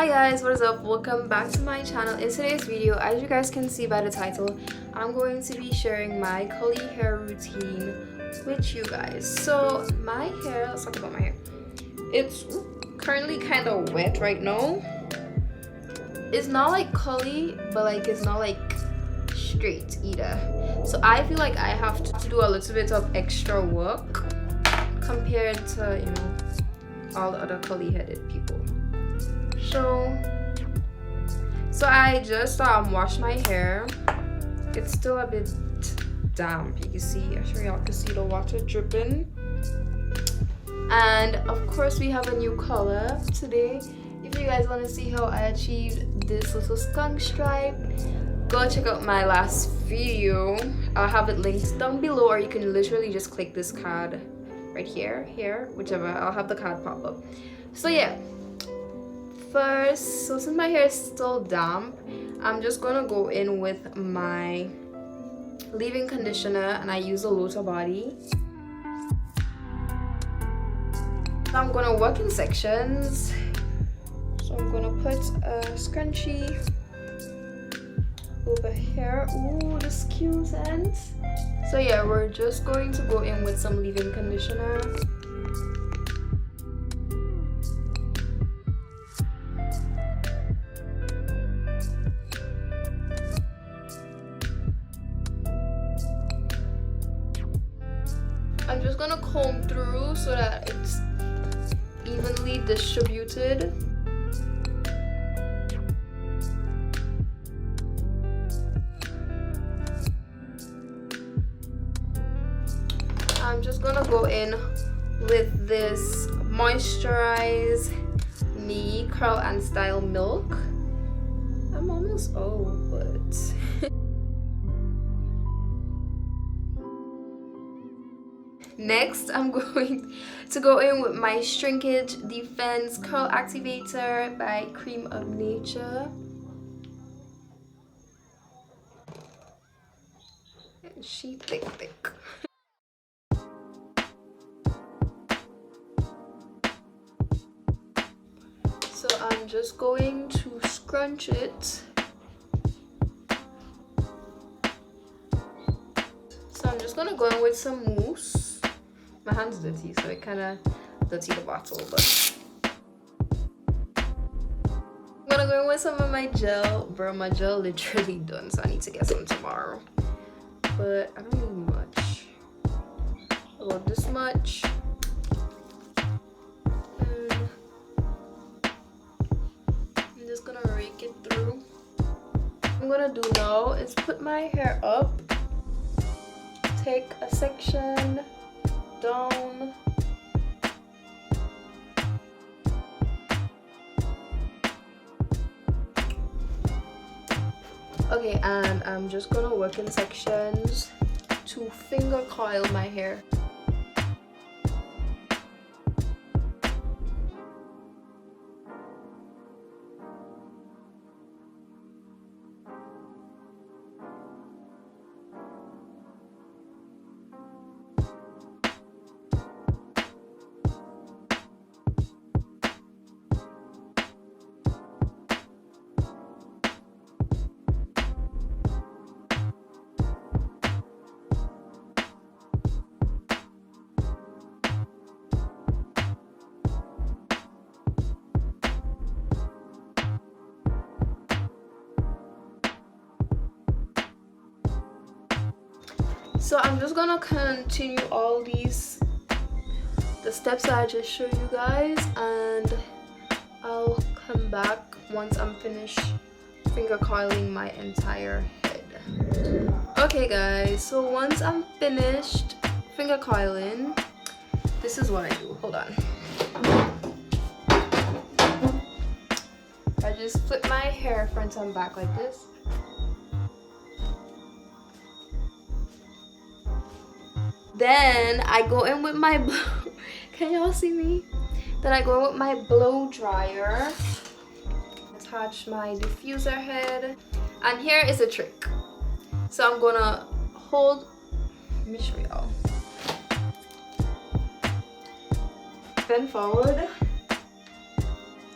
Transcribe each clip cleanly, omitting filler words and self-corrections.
Hi guys, what is up? Welcome back to my channel. In today's video, as you guys can see by the title, I'm going to be sharing my curly hair routine with you guys. So my hair, let's talk about my hair. It's currently kind of wet right now. It's not like curly, but like it's not like straight either. So I feel like I have to do a little bit of extra work compared to, you know, all the other curly headed people. So I just washed my hair. It's still a bit damp. You can see, I'm sure y'all can see the water dripping. And of course we have a new color today. If you guys want to see how I achieved this little skunk stripe, go check out my last video. I'll have it linked down below, or you can literally just click this card right here, whichever. I'll have the card pop up. So yeah, first, so since my hair is still damp, I'm just gonna go in with my leave-in conditioner, and I use a Lotta Body. I'm gonna work in sections. So I'm gonna put a scrunchie over here. Ooh, this cute ends. So yeah, we're just going to go in with some leave-in conditioner. I'm just gonna comb through so that it's evenly distributed. I'm just gonna go in with this Moisturize Me Curl and Style Milk. I'm almost old, but next, I'm going to go in with my Shrinkage Defense Curl Activator by Cream of Nature. And she thick. So I'm just going to scrunch it. So I'm just gonna go in with some mousse. My hand's dirty, so it kind of dirty the bottle, but I'm gonna go in with some of my gel. Bro, my gel literally done, so I need to get some tomorrow. But I don't need much. About this much. And I'm just gonna rake it through. What I'm gonna do now is put my hair up. Take a section down. Okay, and I'm just gonna work in sections to finger coil my hair. So I'm just gonna continue all the steps that I just showed you guys, and I'll come back once I'm finished finger coiling my entire head. Okay guys, so once I'm finished finger coiling, this is what I do. Hold on. I just flip my hair front and back like this. Then I go in with my can y'all see me? Then I go in with my blow dryer, attach my diffuser head, and here is a trick. So I'm gonna hold, let me show y'all. Bend forward.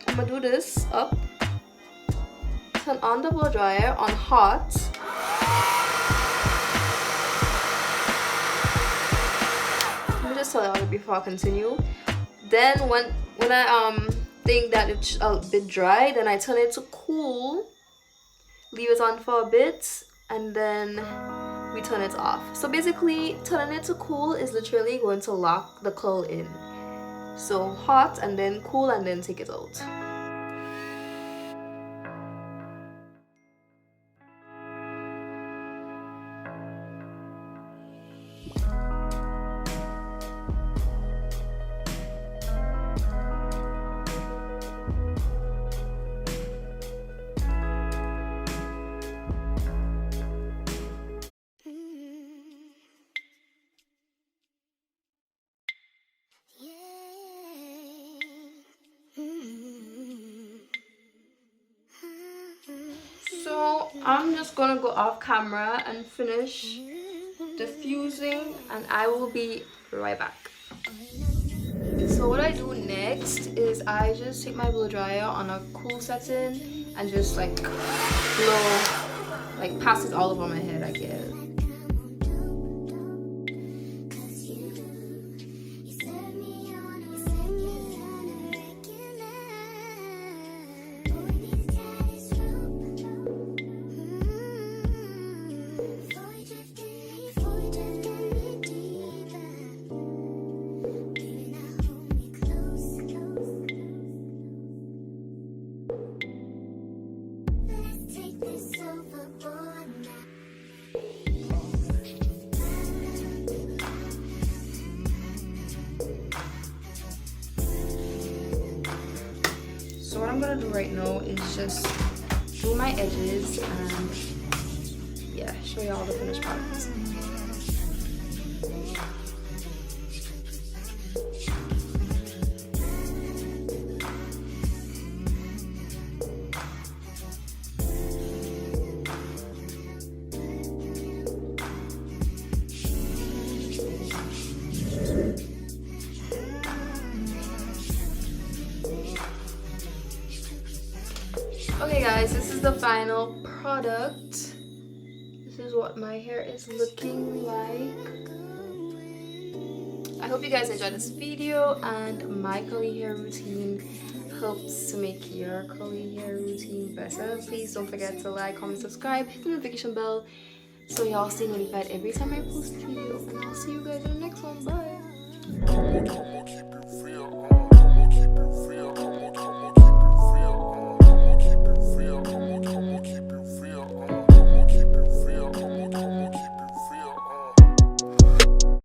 I'm gonna do this up turn on the blow dryer on hot. Let me just tell you before I continue. Then when I think that it's a bit dry, then I turn it to cool, leave it on for a bit, and then we turn it off. So basically turning it to cool is literally going to lock the curl in. So hot and then cool and then take it out. So I'm just gonna go off camera and finish diffusing, and I will be right back. So what I do next is I just take my blow dryer on a cool setting and just like blow, like pass it all over my head, I guess. So what I'm gonna do right now is just do my edges and yeah, show you all the finished products. Okay guys, this is the final product. This is what my hair is looking like. I hope you guys enjoyed this video, and my curly hair routine helps to make your curly hair routine better. Please don't forget to like, comment, subscribe, hit the notification bell so y'all stay notified every time I post a video, and I'll see you guys in the next one. Bye.